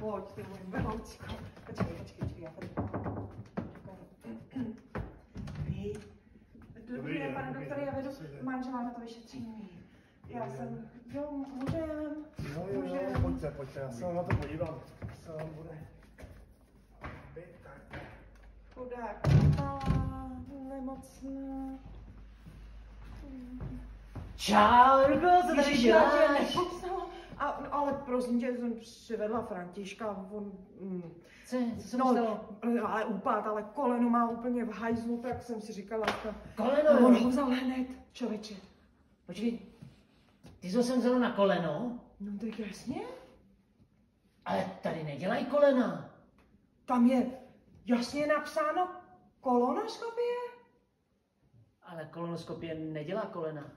Pojď, ty můj veloucko. Počkej, já tady. Dobrý den, pane doktore, já vedu manžela na to vyšetření. Já jsem, jo, můžem. Pojďte, já se vám na to podívám. Co vám bude? Chudák, nemocná. Čau, Rugo, co tady děláš? Ale prosím tě, jsem přivedla Františka, on... Co se stalo? Ale upad, ale koleno má úplně v hajzlu, tak jsem si říkala, že... Koleno? No, on ho vzal hned, člověče. Počkej, ty jsi ho sem vzal na koleno? No tak jasně. Ale tady nedělají kolena. Tam je jasně napsáno kolonoskopie. Ale kolonoskopie nedělá kolena.